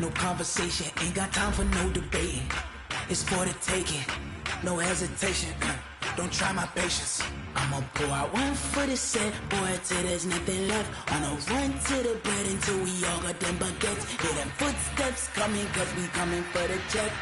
no conversation, ain't got time for no debating. It's for the taking, no hesitation. Don't try my patience. I'ma pull out one for the set, boy, till there's nothing left. On a run to the bread until we all got them baguettes. Hear them footsteps coming, cause we coming for the check.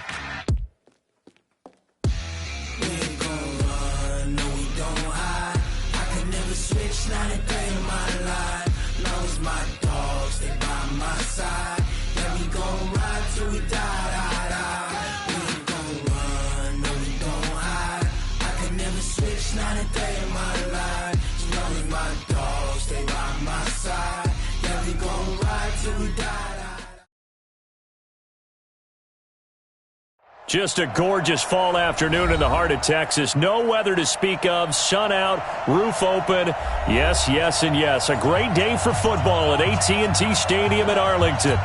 We ain't gon' run, no we don't hide. I can never switch, not a day in my life. Long as my dogs stay by my side. Yeah, we gon' ride till we die, die, die. We ain't gon' run, no we don't hide. I can never switch, not a day in my life. As long as my dogs stay by my side. Yeah, we gon' ride till we die, die. Just a gorgeous fall afternoon in the heart of Texas. No weather to speak of. Sun out, roof open. Yes, yes, and yes. A great day for football at AT&T Stadium in Arlington.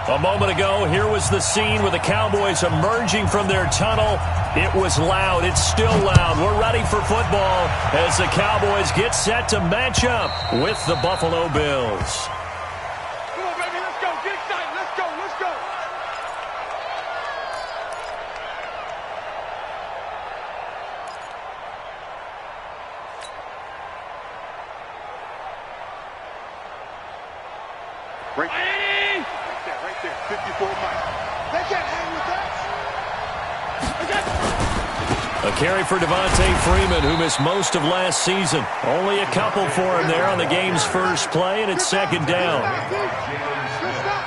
A moment ago, here was the scene with the Cowboys emerging from their tunnel. It was loud. It's still loud. We're ready for football as the Cowboys get set to match up with the Buffalo Bills. Come on, baby. Let's go. Get excited. Let's go. Let's go. Right there. 54 miles. They can't hang with that. A carry for Devontae Freeman, who missed most of last season. Only a couple for him there on the game's first play, and it's second down.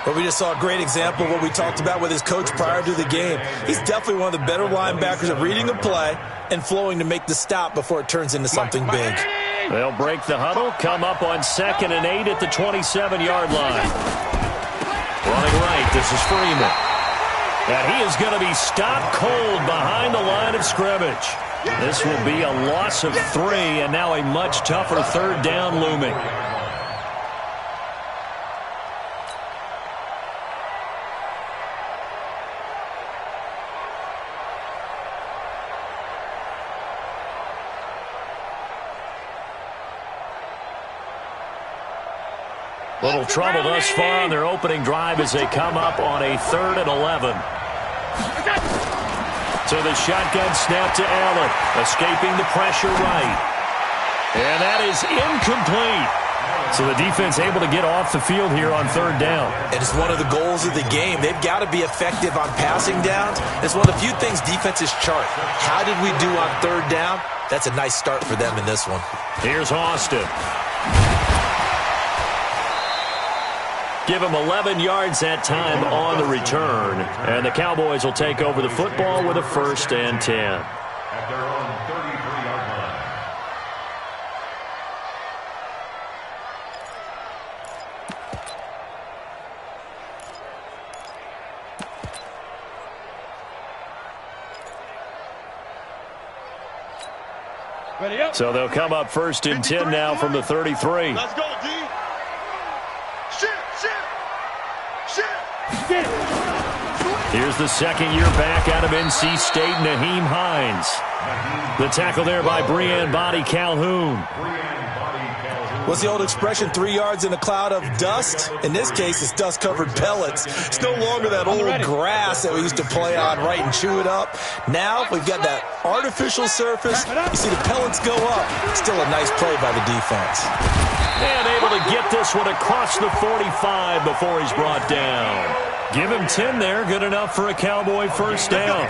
But we just saw a great example of what we talked about with his coach prior to the game. He's definitely one of the better linebackers at reading a play and flowing to make the stop before it turns into something big. They'll break the huddle, come up on 2nd and 8 at the 27-yard line. Running right, this is Freeman. And he is going to be stopped cold behind the line of scrimmage. This will be a loss of 3, and now a much tougher third down looming. Little trouble thus far on their opening drive as they come up on a 3rd and 11. So the shotgun snap to Allen, escaping the pressure right. And that is incomplete. So the defense able to get off the field here on 3rd down. And it's one of the goals of the game. They've got to be effective on passing downs. It's one of the few things defenses chart. How did we do on 3rd down? That's a nice start for them in this one. Here's Austin. Give him 11 yards that time on the return. And the Cowboys will take over the football with a 1st and 10. At their own 33-yard line. Ready up. So they'll come up 1st and 10 now from the 33. Let's go, D. Here's the second-year back out of NC State, Naheem Hines. The tackle there by Brean Calhoun. What's the old expression, 3 yards in a cloud of dust? In this case, it's dust-covered pellets. It's no longer that old grass that we used to play on, right, and chew it up. Now we've got that artificial surface. You see the pellets go up. Still a nice play by the defense. And able to get this one across the 45 before he's brought down. Give him 10 there. Good enough for a Cowboy 1st down.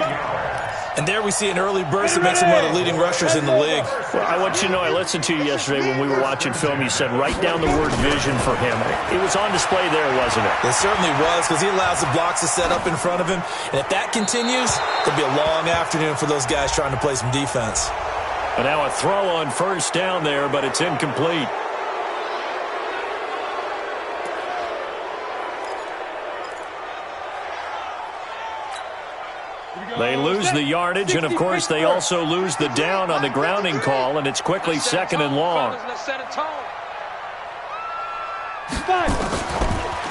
And there we see an early burst that makes him one of the leading rushers in the league. Well, I want you to know, I listened to you yesterday when we were watching film. You said write down the word vision for him. It was on display there, wasn't it? It certainly was, because he allows the blocks to set up in front of him. And if that continues, it'll be a long afternoon for those guys trying to play some defense. And now a throw on 1st down there, but it's incomplete. They lose the yardage, and, of course, they also lose the down on the grounding call, and it's quickly 2nd and long.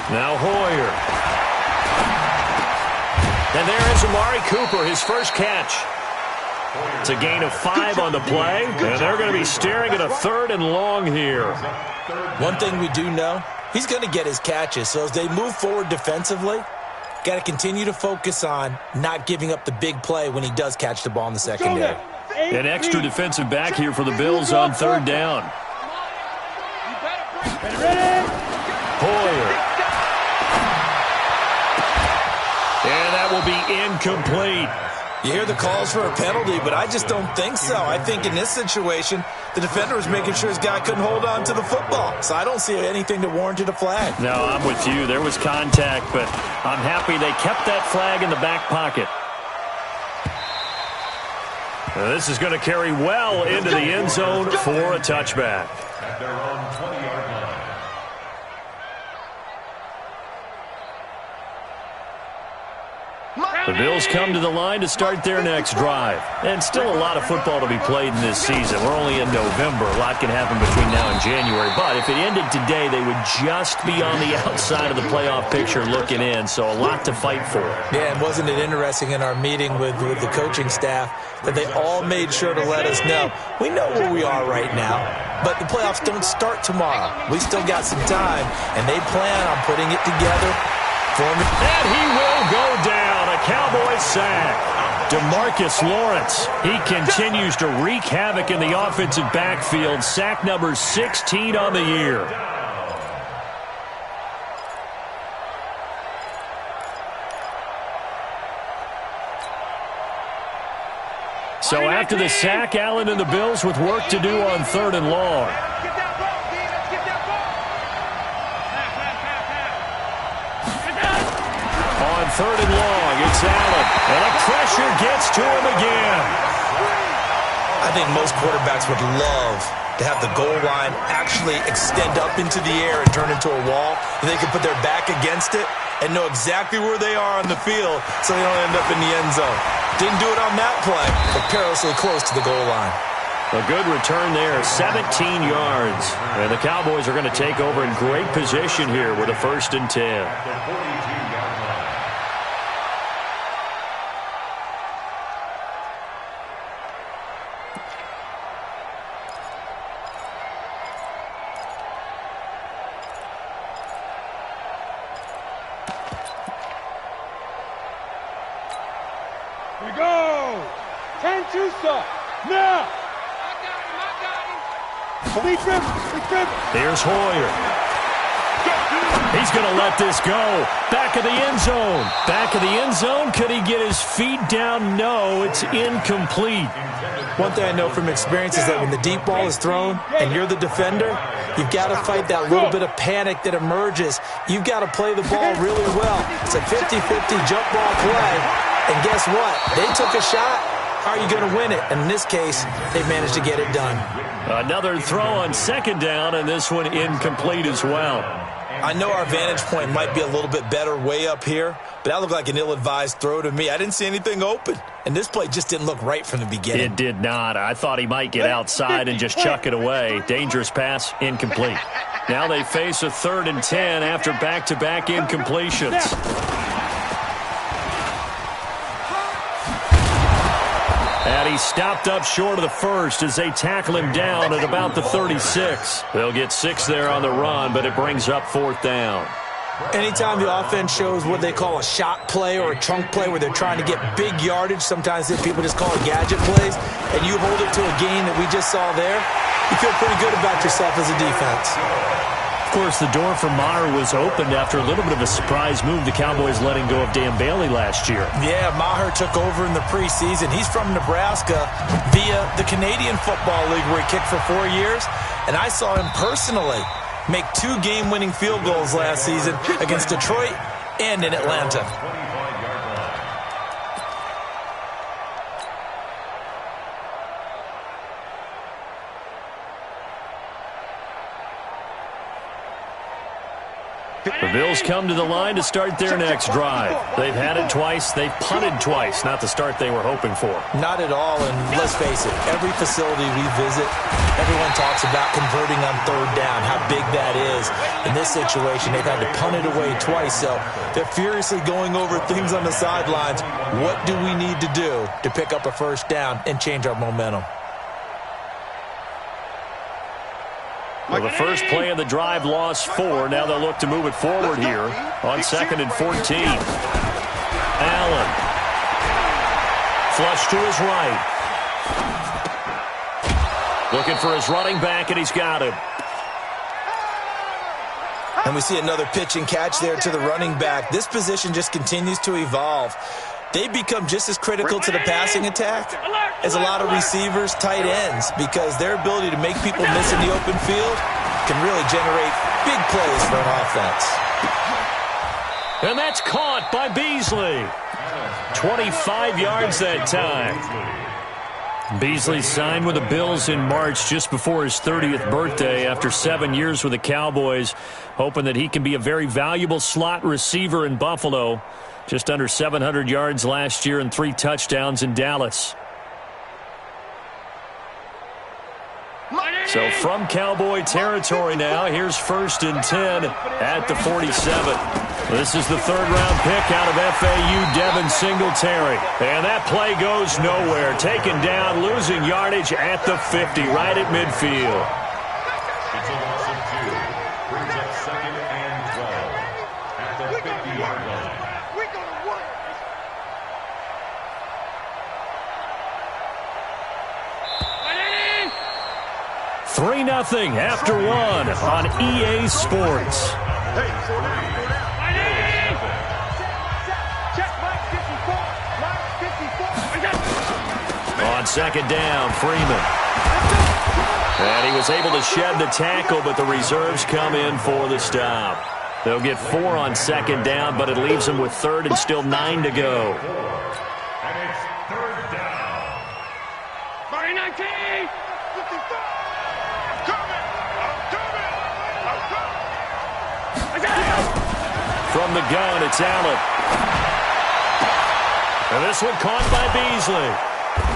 Now Hoyer. And there is Amari Cooper, his first catch. It's a gain of 5 on the play, and they're going to be staring at a 3rd and long here. One thing we do know, he's going to get his catches, so as they move forward defensively, Got to continue to focus on not giving up the big play when he does catch the ball in the secondary. An extra defensive back here for the Bills on third down. Hoyer. And that will be incomplete. You hear the calls for a penalty, but I just don't think so. I think in this situation, the defender was making sure his guy couldn't hold on to the football. So I don't see anything that warranted a flag. No, I'm with you. There was contact, but I'm happy they kept that flag in the back pocket. Now, this is going to carry well into the end zone for a touchback. At their own 20-yard line. The Bills come to the line to start their next drive. And still a lot of football to be played in this season. We're only in November. A lot can happen between now and January. But if it ended today, they would just be on the outside of the playoff picture looking in. So a lot to fight for. Yeah, and wasn't it interesting in our meeting with the coaching staff that they all made sure to let us know, we know where we are right now, but the playoffs don't start tomorrow. We still got some time, and they plan on putting it together. And he will go down. A Cowboys sack. DeMarcus Lawrence. He continues to wreak havoc in the offensive backfield. Sack number 16 on the year. So after the sack, Allen and the Bills with work to do on third and long. On third and long, it's Allen. And the pressure gets to him again. I think most quarterbacks would love to have the goal line actually extend up into the air and turn into a wall, and they can put their back against it and know exactly where they are on the field so they don't end up in the end zone. Didn't do it on that play, but perilously close to the goal line. A good return there, 17 yards. And the Cowboys are going to take over in great position here with a 1st and 10. Here we go. 10-2 stop. Now. Lead dribble. Here's Hoyer. He's going to let this go. Back of the end zone. Back of the end zone. Could he get his feet down? No, it's incomplete. One thing I know from experience is that when the deep ball is thrown and you're the defender, you've got to fight that little bit of panic that emerges. You've got to play the ball really well. It's a 50-50 jump ball play. And guess what? They took a shot. How are you going to win it? And in this case, they managed to get it done. Another throw on 2nd down, and this one incomplete as well. I know our vantage point might be a little bit better way up here, but that looked like an ill-advised throw to me. I didn't see anything open, and this play just didn't look right from the beginning. It did not. I thought he might get outside and just chuck it away. Dangerous pass, incomplete. Now they face a 3rd and 10 after back-to-back incompletions. And he stopped up short of the 1st as they tackle him down at about the 36. They'll get 6 there on the run, but it brings up 4th down. Anytime the offense shows what they call a shot play or a chunk play where they're trying to get big yardage, sometimes people just call it gadget plays, and you hold it to a gain that we just saw there, you feel pretty good about yourself as a defense. Of course, the door for Maher was opened after a little bit of a surprise move. The Cowboys letting go of Dan Bailey last year. Yeah, Maher took over in the preseason. He's from Nebraska via the Canadian Football League where he kicked for 4 years. And I saw him personally make 2 game-winning field goals last season against Detroit and in Atlanta. The Bills come to the line to start their next drive. They've had it twice. They've punted twice. Not the start they were hoping for. Not at all, and let's face it, every facility we visit, everyone talks about converting on 3rd down, how big that is. In this situation, they've had to punt it away twice, so they're furiously going over things on the sidelines. What do we need to do to pick up a 1st down and change our momentum? Well, the first play of the drive lost 4. Now they'll look to move it forward here on 2nd and 14. Allen. Flush to his right. Looking for his running back, and he's got him. And we see another pitch and catch there to the running back. This position just continues to evolve. They become just as critical to the passing attack as a lot of receivers, tight ends, because their ability to make people miss in the open field can really generate big plays for an offense. And that's caught by Beasley. 25 yards that time. Beasley signed with the Bills in March just before his 30th birthday after 7 years with the Cowboys, hoping that he can be a very valuable slot receiver in Buffalo. Just under 700 yards last year and 3 touchdowns in Dallas. So from Cowboy territory now, here's 1st and 10 at the 47. This is the 3rd-round pick out of FAU, Devin Singletary. And that play goes nowhere. Taken down, losing yardage at the 50, right at midfield. It's a loss of 2. Brings up 2nd and 12 at the 50-yard line. We're going to work. 3-0 after 1 on EA Sports. Hey, slow down. Check Mike 54. Mike 54. On 2nd down, Freeman. And he was able to shed the tackle, but the reserves come in for the stop. They'll get 4 on 2nd down, but it leaves them with 3rd and still 9 to go. And it's 3rd down. 19. 54. From the gun, it's Allen. And this one caught by Beasley.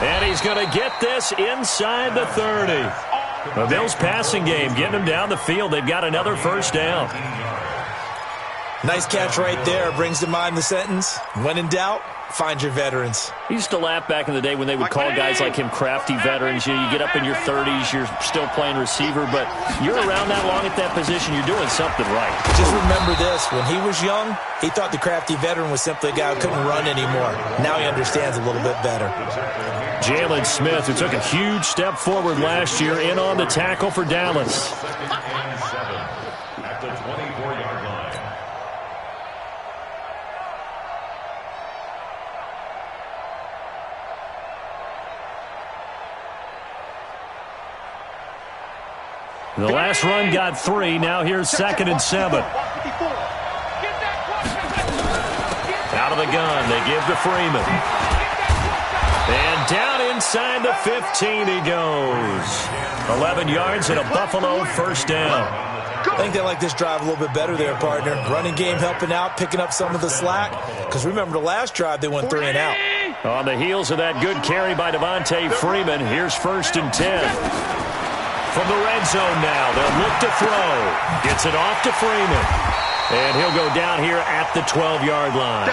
And he's going to get this inside the 30. The Bills' passing game getting them down the field. They've got another 1st down. Nice catch right there. Brings to mind the sentence, when in doubt, find your veterans. I used to laugh back in the day when they would call guys like him crafty veterans. You get up in your 30s, you're still playing receiver, but you're around that long at that position, you're doing something right. Just remember this, when he was young, he thought the crafty veteran was simply a guy who couldn't run anymore. Now he understands a little bit better. Jalen Smith, who took a huge step forward last year, in on the tackle for Dallas. 2nd and 7 at the 24-yard line. The last run got 3. Now here's 2nd and 7. Out of the gun, they give to Freeman. And down inside the 15 he goes. 11 yards and a Buffalo 1st down. I think they like this drive a little bit better there, partner. Running game helping out, picking up some of the slack. Because remember the last drive, they went 3 and out. On the heels of that good carry by Devontae Freeman, here's 1st and 10. From the red zone now, they'll look to throw. Gets it off to Freeman. And he'll go down here at the 12-yard line.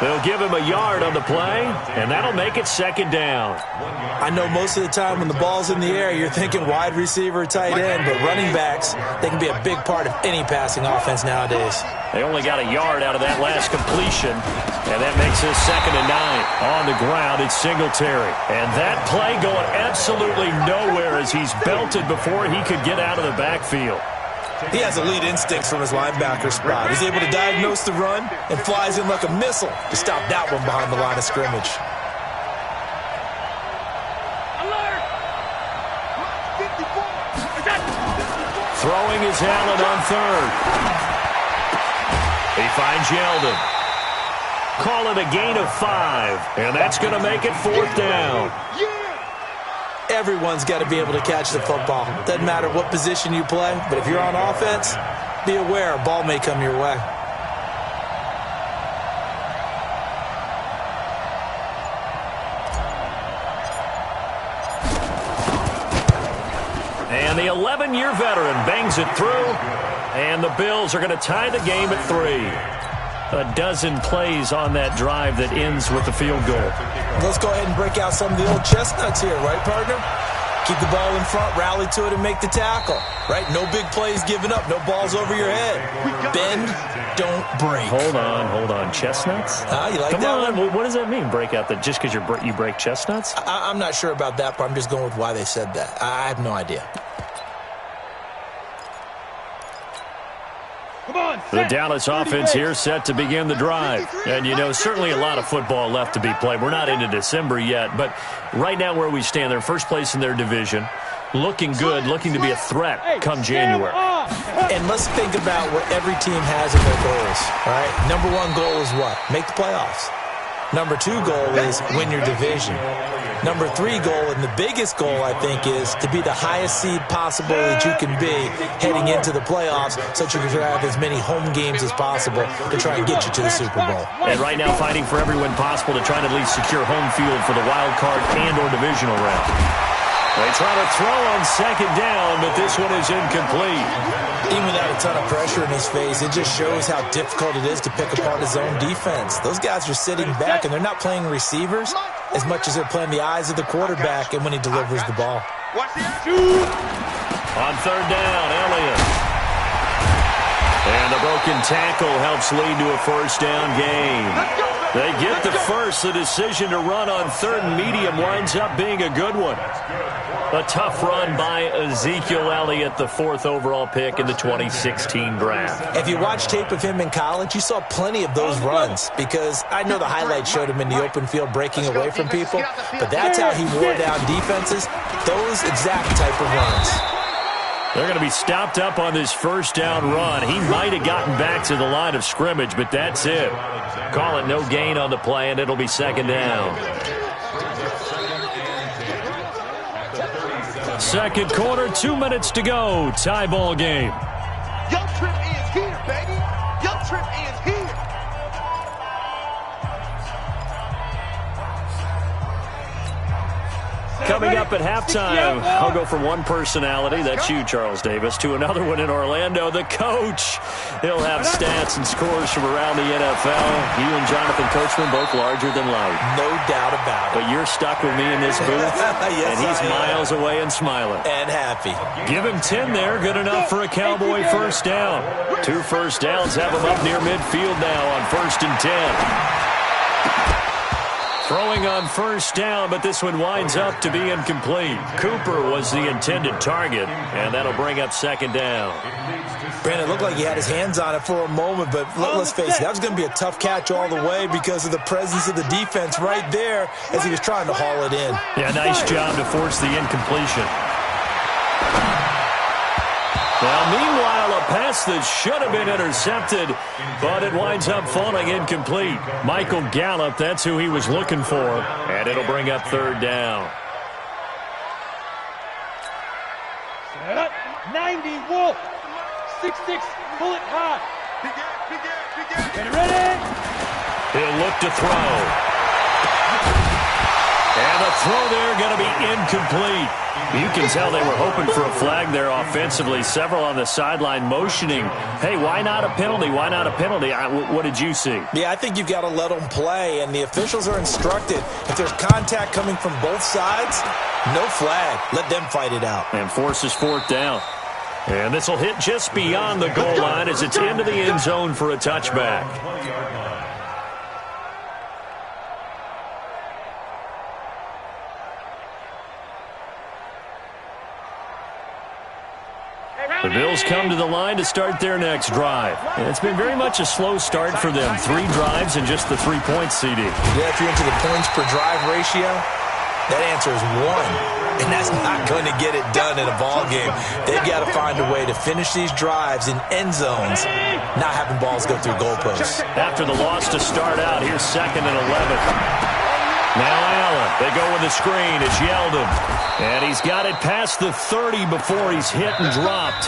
They'll give him a yard on the play, and that'll make it 2nd down. I know most of the time when the ball's in the air, you're thinking wide receiver, tight end, but running backs, they can be a big part of any passing offense nowadays. They only got a yard out of that last completion, and that makes this 2nd and 9. On the ground, it's Singletary. And that play going absolutely nowhere as he's belted before he could get out of the backfield. He has elite instincts from his linebacker spot. He's able to diagnose the run and flies in like a missile to stop that one behind the line of scrimmage. Throwing is Allen on 3rd. He finds Yeldon. Call it a gain of 5, and that's going to make it 4th down. Everyone's got to be able to catch the football. Doesn't matter what position you play, but if you're on offense, be aware a ball may come your way. And the 11-year veteran bangs it through, and the Bills are going to tie the game at 3. A dozen plays on that drive that ends with the field goal. Let's go ahead and break out some of the old chestnuts here, right, partner? Keep the ball in front, rally to it, and make the tackle. Right? No big plays given up. No balls over your head. Bend, don't break. Hold on. Chestnuts? You like Come that on. one? What does that mean, break out? Just because you break chestnuts? I'm not sure about that, but I'm just going with why they said that. I have no idea. The Dallas offense here set to begin the drive. And, certainly a lot of football left to be played. We're not into December yet, but right now where we stand, they're first place in their division. Looking good, looking to be a threat come January. And let's think about what every team has in their goals, right? Number one goal is what? Make the playoffs. Number two goal is win your division. Number three goal, and the biggest goal, I think, is to be the highest seed possible that you can be heading into the playoffs so that you can have as many home games as possible to try and get you to the Super Bowl. And right now fighting for every win possible to try to at least secure home field for the wild card and or divisional round. They try to throw on second down, but this one is incomplete. Even without a ton of pressure in his face, it just shows how difficult it is to pick apart his own defense. Those guys are sitting back, and they're not playing receivers as much as they're playing the eyes of the quarterback and when he delivers the ball. On third down, Elliott. And a broken tackle helps lead to a first down gain. They get the first. The decision to run on third and medium winds up being a good one. A tough run by Ezekiel Elliott, the 4th overall pick in the 2016 draft. If you watch tape of him in college, you saw plenty of those runs because I know the highlights showed him in the open field breaking away from people, but that's how he wore down defenses, those exact type of runs. They're going to be stopped up on this first down run. He might have gotten back to the line of scrimmage, but that's it. Call it no gain on the play, and it'll be second down. Second quarter, 2 minutes to go. Tie ball game. Your trip is here, baby. Your trip is here. Coming up at halftime, I'll go from one personality, that's you, Charles Davis, to another one in Orlando, the coach. He'll have stats and scores from around the NFL. You and Jonathan Coachman both larger than life. No doubt about it. But you're stuck with me in this booth, yes, and he's miles away and smiling. And happy. Give him 10 there, good enough for a Cowboy first down. 2 first downs have him up near midfield now on 1st and 10. Throwing on first down, but this one winds up to be incomplete. Cooper was the intended target, and that'll bring up second down. Brandon, it looked like he had his hands on it for a moment, but let's face it, that was going to be a tough catch all the way because of the presence of the defense right there as he was trying to haul it in. Yeah, nice job to force the incompletion. Now, meanwhile, a pass that should have been intercepted, but it winds up falling incomplete. Michael Gallup, that's who he was looking for, and it'll bring up third down. 90, Wolf. 6'6", pull it high. Get ready. He'll look to throw. And the throw there going to be incomplete. You can tell they were hoping for a flag there offensively. Several on the sideline motioning, hey, why not a penalty? Why not a penalty? What did you see? Yeah, I think you've got to let them play, and the officials are instructed. If there's contact coming from both sides, no flag. Let them fight it out. And forces 4th down. And this will hit just beyond the goal line as it's into the end zone for a touchback. The Bills come to the line to start their next drive. And it's been very much a slow start for them. 3 drives and just the 3 points, CD. Yeah, if you're into the points per drive ratio, that answer is 1. And that's not going to get it done in a ball game. They've got to find a way to finish these drives in end zones, not having balls go through goalposts. After the loss to start out, here's 2nd and 11. Now Allen, they go with the screen. It's Yeldon. And he's got it past the 30 before he's hit and dropped.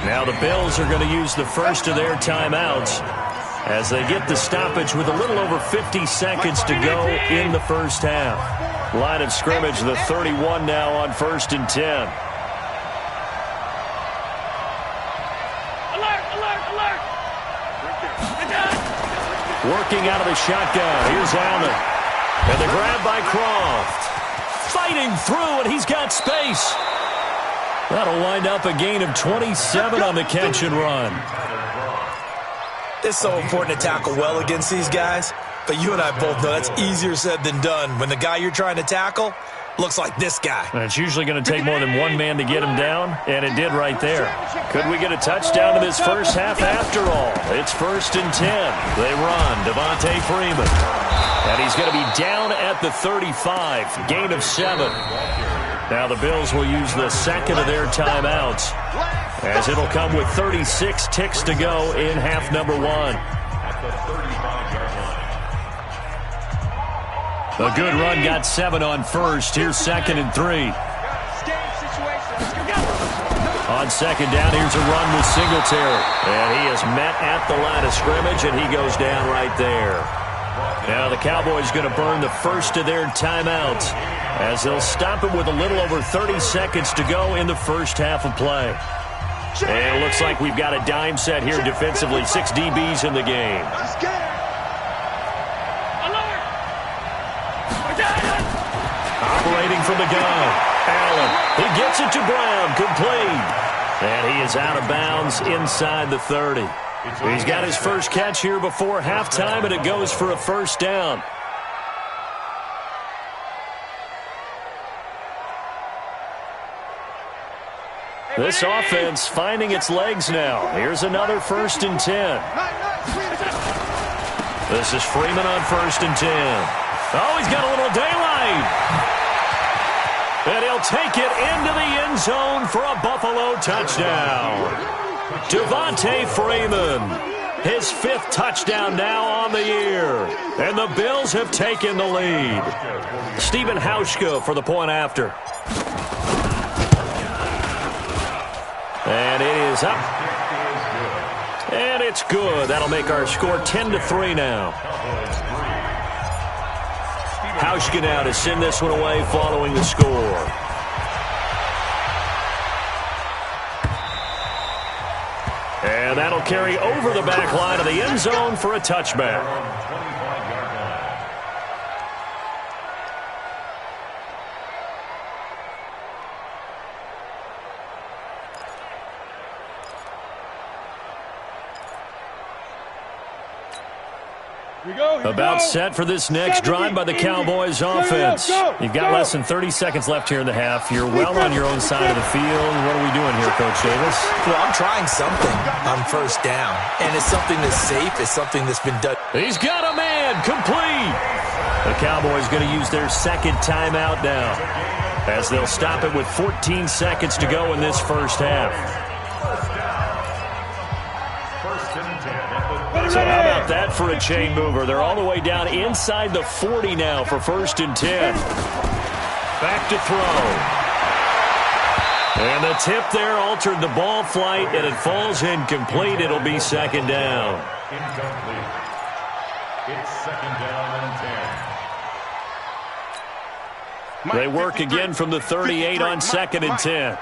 Now the Bills are going to use the first of their timeouts as they get the stoppage with a little over 50 seconds to go in the first half. Line of scrimmage, the 31 now on 1st and 10. Alert, alert, alert. Working out of the shotgun. Here's Allen. And the grab by Croft. sliding through, and he's got space. That'll wind up a gain of 27 on the catch and run. It's so important to tackle well against these guys, but you and I both know that's easier said than done when the guy you're trying to tackle looks like this guy. And it's usually going to take more than one man to get him down, and it did right there. Could we get a touchdown in this first half after all? It's 1st and 10. They run. Devontae Freeman. And he's going to be down at the 35. Gain of 7. Now the Bills will use the second of their timeouts, as it'll come with 36 ticks to go in half number 1. A good run got 7 on first. Here's 2nd and 3. On 2nd down, here's a run with Singletary. And he is met at the line of scrimmage, and he goes down right there. Now the Cowboys going to burn the first of their timeouts, as they'll stop it with a little over 30 seconds to go in the first half of play. And it looks like we've got a dime set here defensively. 6 DBs in the game. Operating from the gun. Allen. He gets it to Brown. Complete. And he is out of bounds inside the 30. He's got his first catch here before halftime, and it goes for a first down. This offense finding its legs now. Here's another 1st and 10. This is Freeman on 1st and 10. Oh, he's got a little daylight. And he'll take it into the end zone for a Buffalo touchdown. Devontae Freeman, his 5th touchdown now on the year. And the Bills have taken the lead. Stephen Hauschka for the point after. And it is up. And it's good. That'll make our score 10-3 now. Hauschka now to send this one away following the score. And that'll carry over the back line of the end zone for a touchback. About set for this next drive by the Cowboys offense. You've got less than 30 seconds left here in the half. You're well on your own side of the field. What are we doing here, Coach Davis? Well, I'm trying something on first down, and it's something that's safe. It's something that's been done. He's got a man. Complete. The Cowboys going to use their 2nd timeout now, as they'll stop it with 14 seconds to go in this first half. So how about that for a chain mover? They're all the way down inside the 40 now for 1st and 10. Back to throw. And the tip there altered the ball flight, and it falls incomplete. It'll be 2nd down. Incomplete. It's 2nd down and 10. They work again from the 38 on 2nd and 10.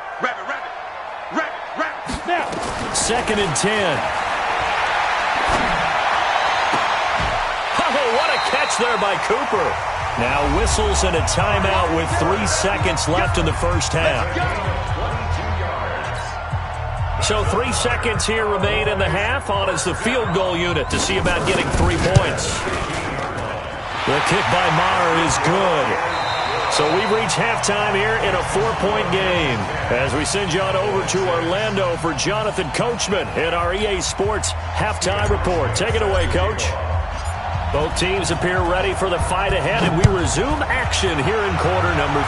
2nd and 10. What a catch there by Cooper. Now whistles and a timeout with 3 seconds left in the first half. So 3 seconds here remain in the half. On is the field goal unit to see about getting 3 points. The kick by Maher is good. So we've reached halftime here in a 4-point game, as we send you on over to Orlando for Jonathan Coachman in our EA Sports Halftime Report. Take it away, Coach. Both teams appear ready for the fight ahead, and we resume action here in quarter number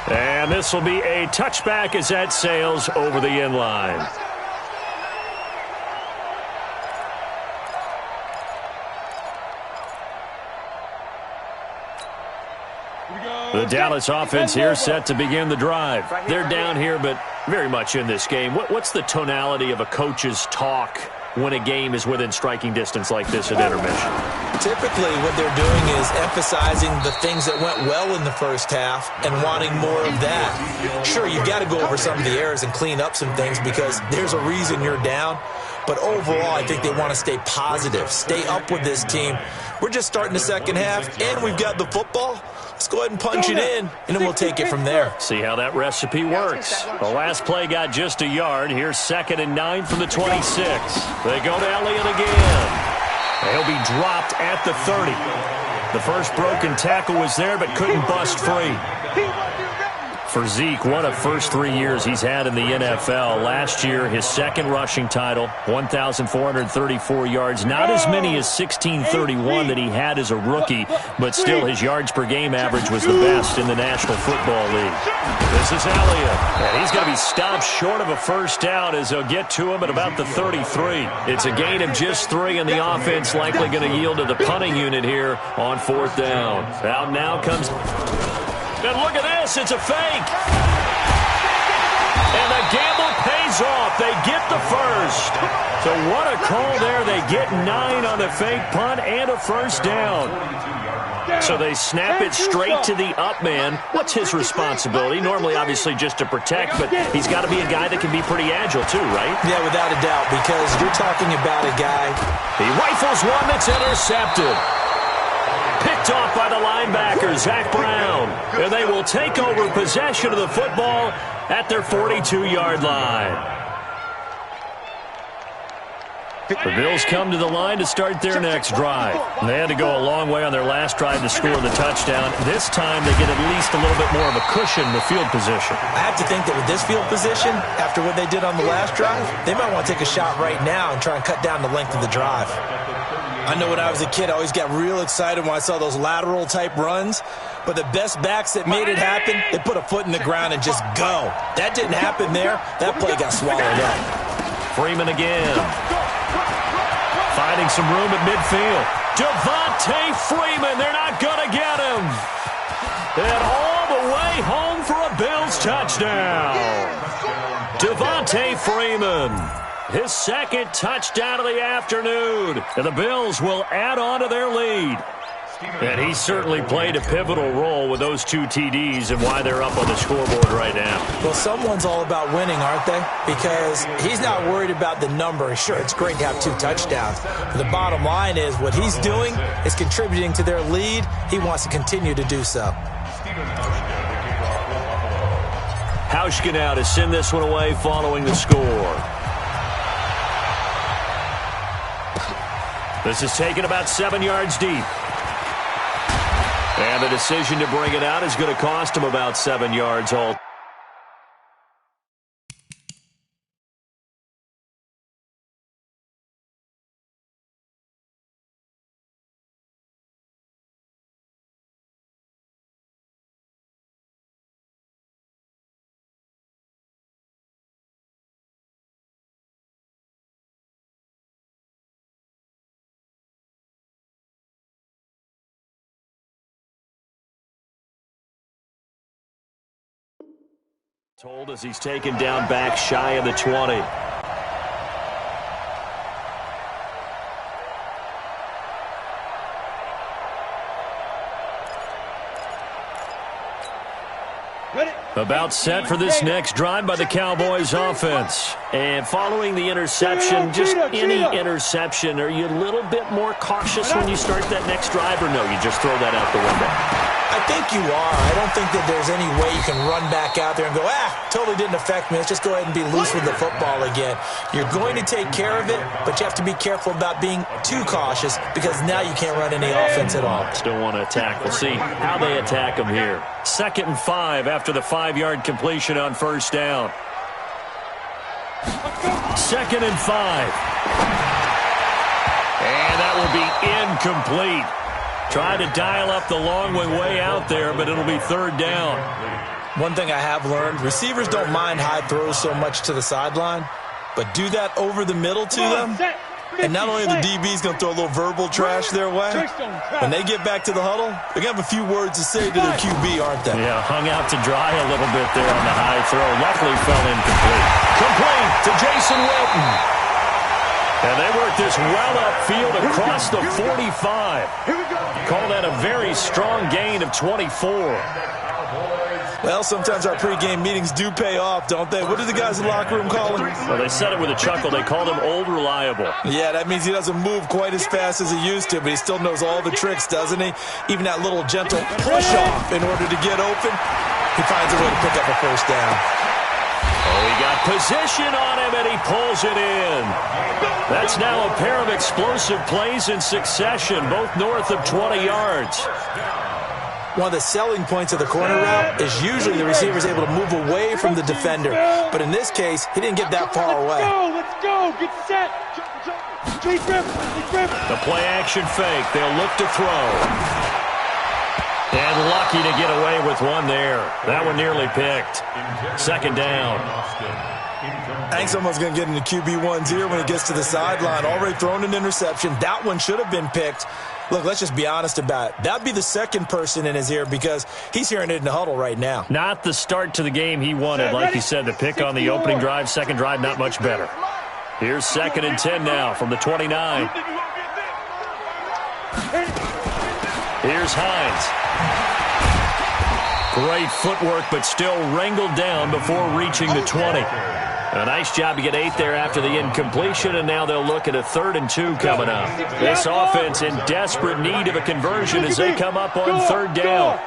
3. And this will be a touchback as that sails over the end line. The Dallas offense here set to begin the drive. They're down here, but very much in this game. What's the tonality of a coach's talk when a game is within striking distance like this at intermission? Typically, what they're doing is emphasizing the things that went well in the first half and wanting more of that. Sure, you've got to go over some of the errors and clean up some things because there's a reason you're down. But overall, I think they want to stay positive, stay up with this team. We're just starting the second half, and we've got the football. Let's go ahead and punch it in, and then we'll take it from there. See how that recipe works. The last play got just a yard. Here's 2nd and 9 from the 26. They go to Elliott again. He'll be dropped at the 30. The first broken tackle was there, but couldn't bust free. For Zeke, one of first 3 years he's had in the NFL. Last year, his second rushing title, 1,434 yards. Not as many as 1,631 that he had as a rookie, but still his yards per game average was the best in the National Football League. This is Elliott, and he's going to be stopped short of a first down as they'll get to him at about the 33. It's a gain of just 3, and the offense likely going to yield to the punting unit here on 4th down. Out now comes... And look at this, it's a fake. And the gamble pays off. They get the first. So what a call there. They get 9 on the fake punt and a first down. So they snap it straight to the up man. What's his responsibility? Normally, obviously, just to protect, but he's got to be a guy that can be pretty agile too, right? Yeah, without a doubt, because you're talking about a guy. He rifles one that's intercepted. Picked off by the linebacker, Zach Brown. And they will take over possession of the football at their 42-yard line. The Bills come to the line to start their next drive. They had to go a long way on their last drive to score the touchdown. This time they get at least a little bit more of a cushion in the field position. I have to think that with this field position, after what they did on the last drive, they might want to take a shot right now and try and cut down the length of the drive. I know when I was a kid, I always got real excited when I saw those lateral-type runs. But the best backs that made it happen, they put a foot in the ground and just go. That didn't happen there. That play got swallowed up. Freeman again. Finding some room at midfield. Devontae Freeman, they're not going to get him. And all the way home for a Bills touchdown. Devontae Freeman. His second touchdown of the afternoon. And the Bills will add on to their lead. And he certainly played a pivotal role with those 2 TDs and why they're up on the scoreboard right now. Well, someone's all about winning, aren't they? Because he's not worried about the number. Sure, it's great to have 2 touchdowns. But the bottom line is what he's doing is contributing to their lead. He wants to continue to do so. Hauschka now to send this one away following the score. This is taken about 7 yards deep. And the decision to bring it out is going to cost him about 7 yards all. Told as he's taken down back shy of the 20. About set for this next drive by the Cowboys offense. And following the interception, just any interception, are you a little bit more cautious when you start that next drive, or no, you just throw that out the window? I think you are. I don't think that there's any way you can run back out there and go, totally didn't affect me. Let's just go ahead and be loose with the football again. You're going to take care of it, but you have to be careful about being too cautious because now you can't run any offense at all. Still want to attack. We'll see how they attack them here. 2nd and 5 after the 5-yard completion on first down. 2nd and 5. And that will be incomplete. Trying to dial up the long way out there, but it'll be 3rd down. One thing I have learned, receivers don't mind high throws so much to the sideline, but do that over the middle to them, and not only are the DBs going to throw a little verbal trash their way, when they get back to the huddle, they're going to have a few words to say to their QB, aren't they? Yeah, hung out to dry a little bit there on the high throw. Luckily fell incomplete. Complete to Jason Wilton. And they work this well upfield across the 45. Call that a very strong gain of 24. Well, sometimes our pregame meetings do pay off, don't they? What do the guys in the locker room call him? Well, they said it with a chuckle. They called him Old Reliable. Yeah, that means he doesn't move quite as fast as he used to, but he still knows all the tricks, doesn't he? Even that little gentle push-off in order to get open, he finds a way to pick up a first down. Oh, he got position on him, and he pulls it in. That's now a pair of explosive plays in succession, both north of 20 yards. One of the selling points of the corner route is usually the receiver is able to move away from the defender. But in this case, he didn't get that far away. Let's go. Get set. The play action fake. They'll look to throw. And lucky to get away with one there. That one nearly picked. Second down. I think someone's going to get into QB1's ear when he gets to the sideline. Already thrown an interception. That one should have been picked. Look, let's just be honest about it. That'd be the second person in his ear because he's hearing it in the huddle right now. Not the start to the game he wanted, like he said. The pick on the opening drive, second drive, not much better. Here's 2nd and 10 now from the 29. Here's Hines. Great footwork, but still wrangled down before reaching the 20. A nice job to get 8 there after the incompletion, and now they'll look at a 3rd and 2 coming up. This offense in desperate need of a conversion as they come up on 3rd down.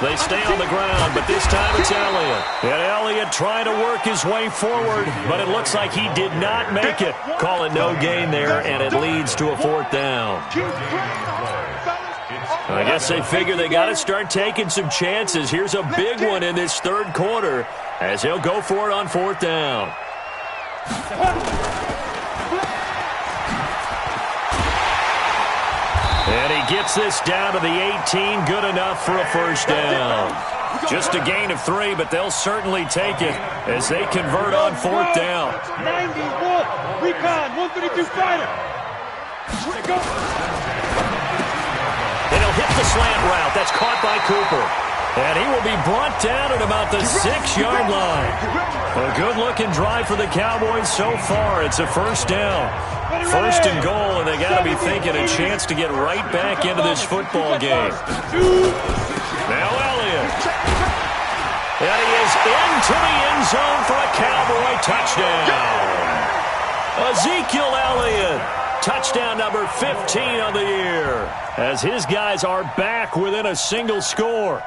They stay on the ground, but this time it's Elliott. And Elliott trying to work his way forward, but it looks like he did not make it. Call it no gain there, and it leads to a 4th down. I guess they figure they got to start taking some chances. Here's a big one in this 3rd quarter as he'll go for it on 4th down. And he gets this down to the 18, good enough for a first down. Just a gain of 3, but they'll certainly take it as they convert on 4th down. 90, Wolf, recon, 132 fighter. Go. And he'll hit the slant route. That's caught by Cooper. And he will be brought down at about the 6-yard line. A good-looking drive for the Cowboys so far. It's a first down. 1st and goal, and they got to be thinking a chance to get right back into this football game. Now Elliott. And he is into the end zone for a Cowboy touchdown. Ezekiel Elliott. Touchdown number 15 on the year, as his guys are back within a single score.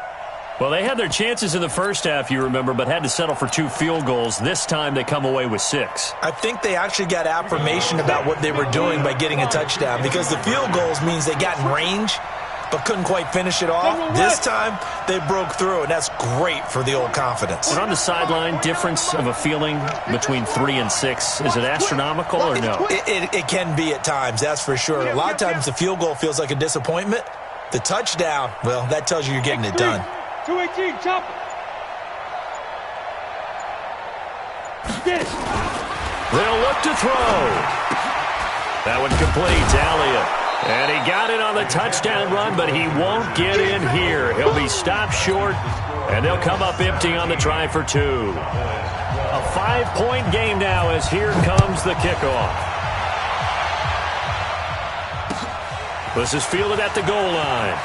Well, they had their chances in the first half, you remember, but had to settle for 2 field goals. This time they come away with 6. I think they actually got affirmation about what they were doing by getting a touchdown because the field goals means they got in range but couldn't quite finish it off. This time, they broke through, and that's great for the old confidence. But on the sideline, difference of a feeling between 3 and 6, is it astronomical or no? It can be at times, that's for sure. A lot of times the field goal feels like a disappointment. The touchdown, well, that tells you you're getting it done. 218, chopper. They'll look to throw. That one complete to Elliott. And he got it on the touchdown run, but he won't get in here. He'll be stopped short, and they'll come up empty on the try for 2. A 5-point game now as here comes the kickoff. This is fielded at the goal line.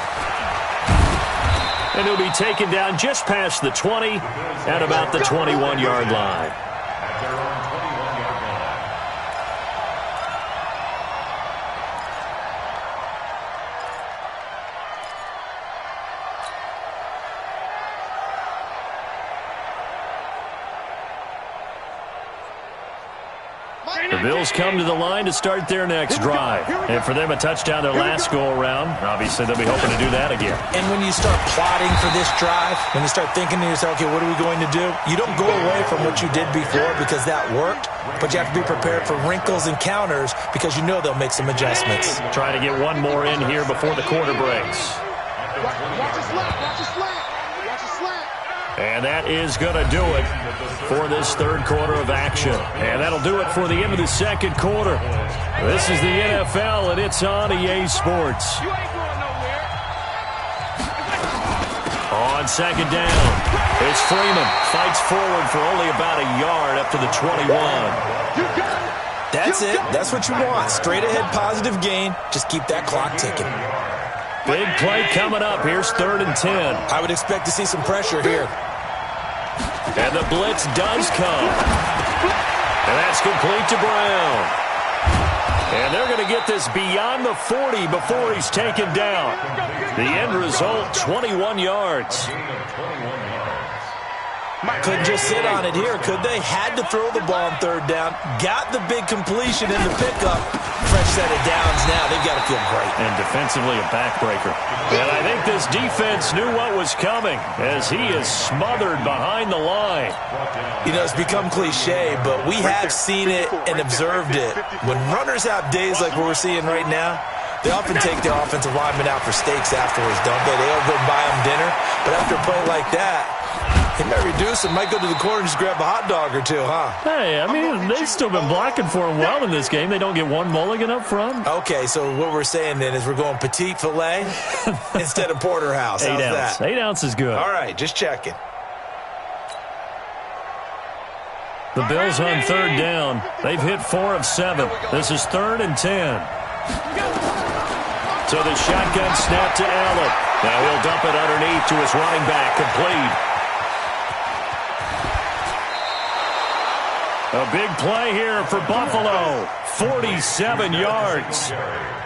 And he'll be taken down just past the 20 at about the 21-yard line. The Bills come to the line to start their next drive. And for them, a touchdown their last go-around. Obviously, they'll be hoping to do that again. And when you start plotting for this drive, when you start thinking to yourself, okay, what are we going to do? You don't go away from what you did before because that worked, but you have to be prepared for wrinkles and counters because you know they'll make some adjustments. Trying to get one more in here before the quarter breaks. Watch the slant. Watch the slant. Watch the slant. And that is going to do it for this 3rd quarter of action. And that'll do it for the end of the 2nd quarter. This is the NFL, and it's on EA Sports. On second down, it's Freeman. Fights forward for only about a yard up to the 21. That's it. That's what you want. Straight ahead positive gain. Just keep that clock ticking. Big play coming up. Here's 3rd and 10. I would expect to see some pressure here. And the blitz does come. And that's complete to Brown. And they're going to get this beyond the 40 before he's taken down. The end result, 21 yards. Couldn't just sit on it here, could they? Had to throw the ball on 3rd down. Got the big completion in the pickup. Fresh set of downs now. They've got to feel great. And defensively, a backbreaker. And I think this defense knew what was coming as he is smothered behind the line. You know, it's become cliche, but we have seen it and observed it. When runners have days like what we're seeing right now, they often take their offensive linemen out for steaks afterwards, don't they? They all go buy them dinner. But after a play like that, he might reduce and might go to the corner and just grab a hot dog or two, huh? Hey, I mean, they've still been blocking for him well in this game. They don't get one mulligan up front. Okay, so what we're saying then is we're going petite filet instead of porterhouse. How's 8 ounce. that? 8 ounce is good. All right, just checking. The Bills on 3rd down. They've hit 4 of 7. This is 3rd and 10. So the shotgun snap to Allen. Now he'll dump it underneath to his running back. Complete. A big play here for Buffalo. 47 yards.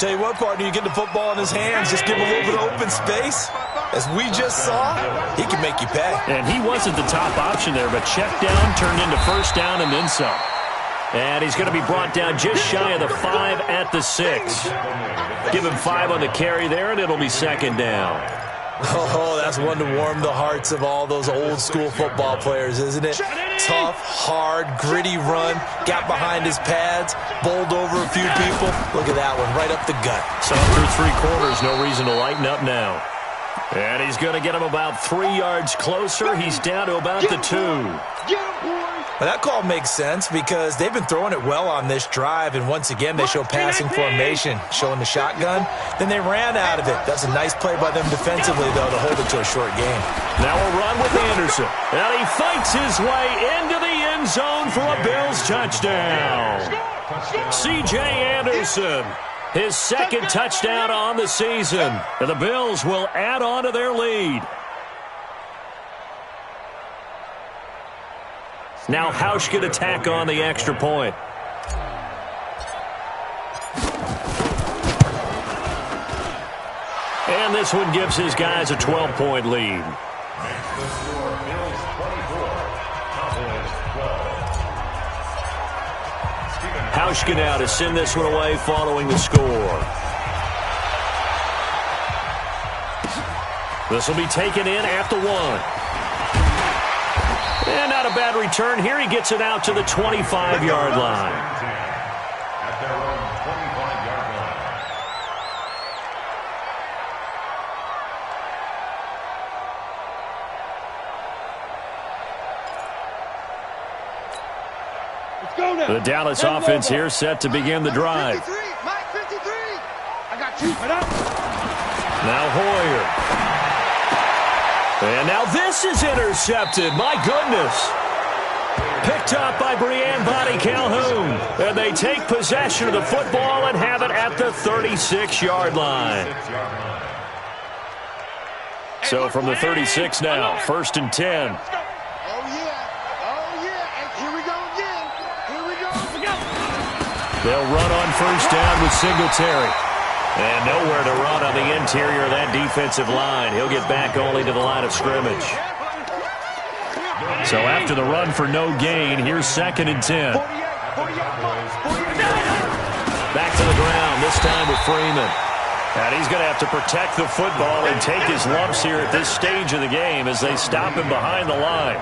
Tell you what, partner, you get the football in his hands, just give him a little bit of open space. As we just saw, he can make you pay. And he wasn't the top option there, but check down turned into 1st down and then some. And he's going to be brought down just shy of the 5 at the 6. Give him 5 on the carry there, and it'll be 2nd down. Oh, that's one to warm the hearts of all those old-school football players, isn't it? Tough, hard, gritty run, got behind his pads, bowled over a few people. Look at that one, right up the gut. So through 3 quarters, no reason to lighten up now. And he's going to get him about 3 yards closer. He's down to about the 2. Well, that call makes sense because they've been throwing it well on this drive, and once again they show passing formation, showing the shotgun. Then they ran out of it. That's a nice play by them defensively, though, to hold it to a short game. Now a run with Anderson. And he fights his way into the end zone for a Bills touchdown. C.J. Anderson, his 2nd touchdown on the season. And the Bills will add on to their lead. Now Hausch could attack on the extra point. And this one gives his guys a 12-point lead. Hauschka now to send this one away following the score. This will be taken in at the 1. And not a bad return here. He gets it out to the 25-yard line. At their own 25-yard line. Let's go now. The Dallas offense here set to begin the drive. 53, Mike 53. I got you. Now Hoyer. And now this is intercepted. My goodness. Picked up by Breanne Bonnie Calhoun. And they take possession of the football and have it at the 36-yard line. So from the 36 now, 1st and 10. Oh, yeah. Oh, yeah. And here we go again. Here we go. They'll run on 1st down with Singletary. And nowhere to run on the interior of that defensive line. He'll get back only to the line of scrimmage. So after the run for no gain, here's 2nd and 10. Back to the ground, this time with Freeman. And he's going to have to protect the football and take his lumps here at this stage of the game as they stop him behind the line.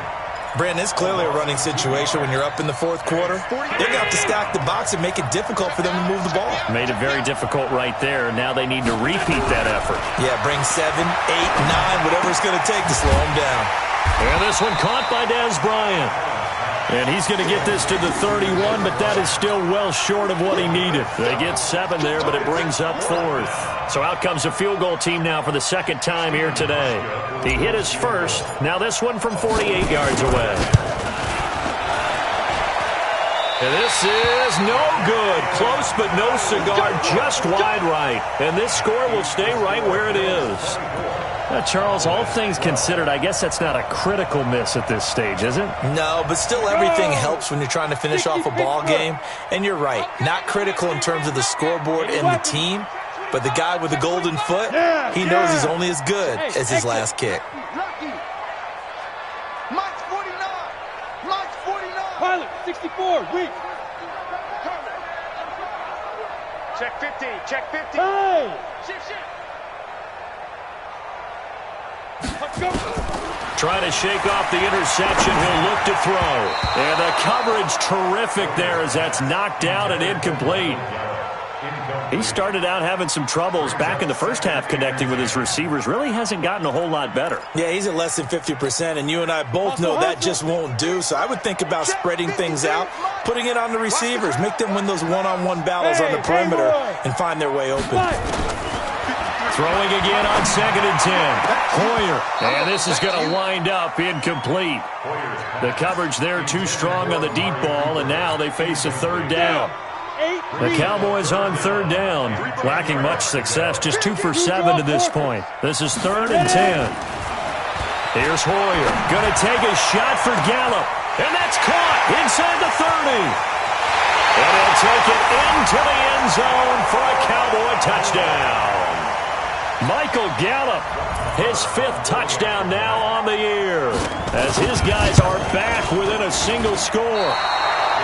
Brandon, it's clearly a running situation when you're up in the 4th quarter. They're going to have to stack the box and make it difficult for them to move the ball. Made it very difficult right there. Now they need to repeat that effort. Yeah, bring 7, 8, 9, whatever it's going to take to slow them down. And this one caught by Dez Bryant. And he's going to get this to the 31, but that is still well short of what he needed. They get 7 there, but it brings up 4th. So out comes a field goal team now for the second time here today. He hit his first. Now this one from 48 yards away. And this is no good. Close, but no cigar. Just wide right. And this score will stay right where it is. Charles, all things considered, I guess that's not a critical miss at this stage, is it? No, but still everything helps when you're trying to finish off a ball game. And you're right, not critical in terms of the scoreboard and the team, but the guy with the golden foot, he knows he's only as good as his last kick. Mike's 49. Mike's 49. Pilot, 64, weak. Check 50. Check 50. Hey! Shift. Let's go. Trying to shake off the interception. He'll look to throw. And the coverage terrific there as that's knocked out and incomplete. He started out having some troubles back in the first half connecting with his receivers. Really hasn't gotten a whole lot better. Yeah, he's at less than 50%, and you and I both know that just won't do. So I would think about spreading things out, putting it on the receivers, make them win those one-on-one battles on the perimeter and find their way open. Throwing again on 2nd and 10. Hoyer. And this is going to wind up incomplete. The coverage there too strong on the deep ball, and now they face a 3rd down. The Cowboys on 3rd down. Lacking much success, just 2 for 7 to this point. This is 3rd and 10. Here's Hoyer. Going to take a shot for Gallup. And that's caught inside the 30. And he'll take it into the end zone for a Cowboy touchdown. Michael Gallup, his 5th touchdown now on the year, as his guys are back within a single score.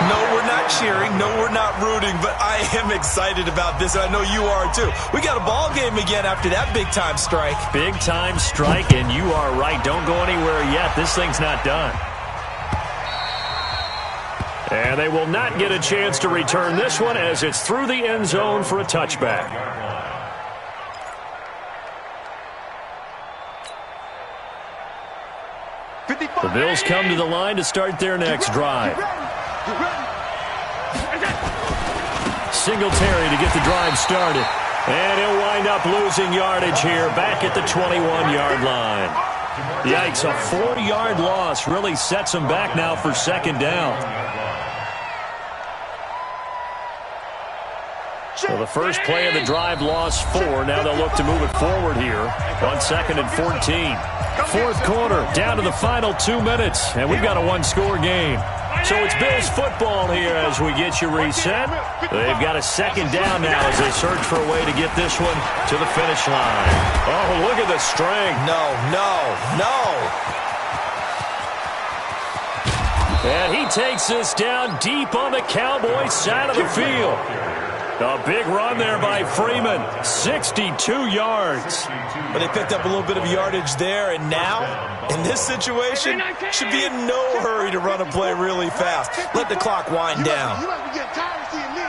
No, we're not cheering. No, we're not rooting, but I am excited about this, and I know you are too. We got a ball game again after that big-time strike. Big-time strike, and you are right. Don't go anywhere yet. This thing's not done. And they will not get a chance to return this one as it's through the end zone for a touchback. The Bills come to the line to start their next drive. Singletary to get the drive started. And he'll wind up losing yardage here back at the 21-yard line. Yikes, a 4-yard loss really sets him back now for 2nd down. So the first play of the drive lost 4. Now they'll look to move it forward here on 2nd and 14. 4th quarter, down to the final 2 minutes, and we've got a 1-score game. So it's Bills football here as we get you reset. They've got a 2nd down now as they search for a way to get this one to the finish line. Oh, look at the strength. No. And he takes this down deep on the Cowboys side of the field. A big run there by Freeman, 62 yards. But they picked up a little bit of yardage there, and now, in this situation, should be in no hurry to run a play really fast. Let the clock wind down. You might be getting tired of seeing me.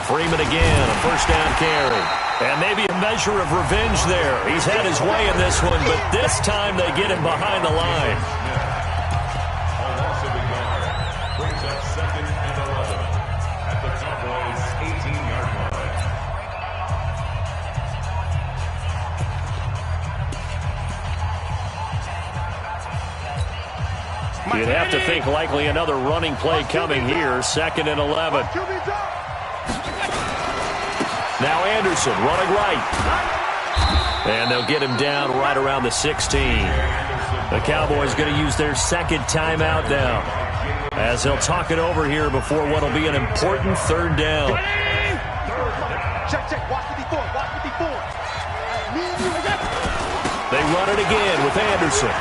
Freeman again, a 1st down carry. And maybe a measure of revenge there. He's had his way in this one, but this time they get him behind the line. A loss of a yard brings up 2nd and 11 at the Cowboys' 18-yard line. You'd have to think likely another running play coming here. 2nd and 11. Now Anderson running right. And they'll get him down right around the 16. The Cowboys going to use their 2nd timeout now, as they'll talk it over here before what will be an important 3rd down. Check. Watch 54. Watch 54. They run it again with Anderson.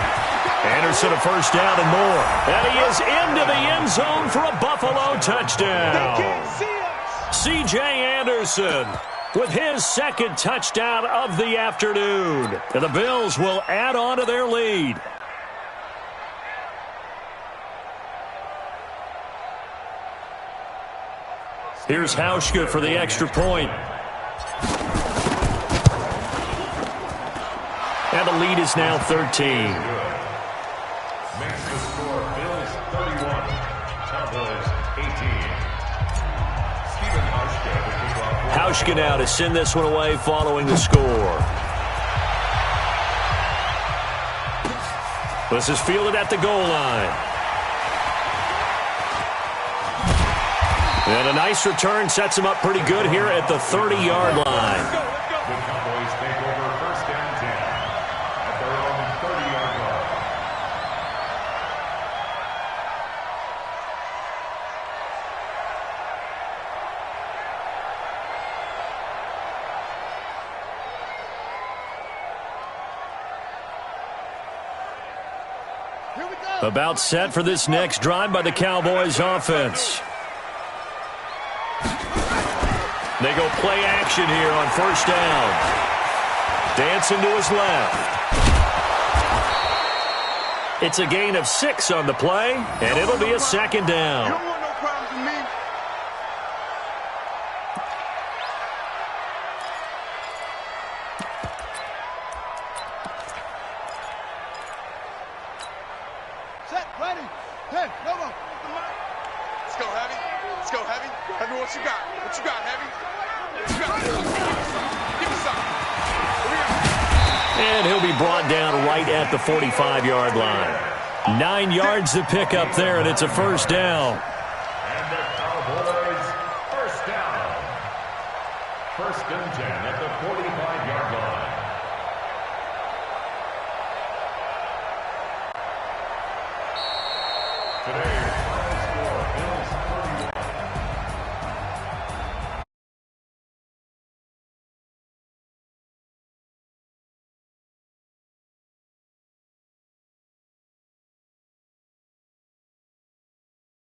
Anderson a 1st down and more. And he is into the end zone for a Buffalo touchdown. C.J. Anderson with his 2nd touchdown of the afternoon. And the Bills will add on to their lead. Here's Hauschka for the extra point. And the lead is now 13. Makes the score Bills 31, Cowboys 18. Stephen Hauschka to kick off. Hauschka now to send this one away following the score. This is fielded at the goal line. And a nice return sets him up pretty good here at the 30-yard line. The Cowboys take over first down 10 at their own 30-yard line. About set for this next drive by the Cowboys offense. They go play action here on first down. Dancing to his left. It's a gain of 6 on the play, and it'll be a second down. You don't want no problems with me. Set, ready. Hey, come on. Let's go, Heavy. Let's go, Heavy. Heavy, what you got? What you got, Heavy? What you got? Give me some. And he'll be brought down right at the 45-yard line. 9 yards to pick up there, and it's a first down. And the Cowboys first down. First and 10 at the 45-yard line.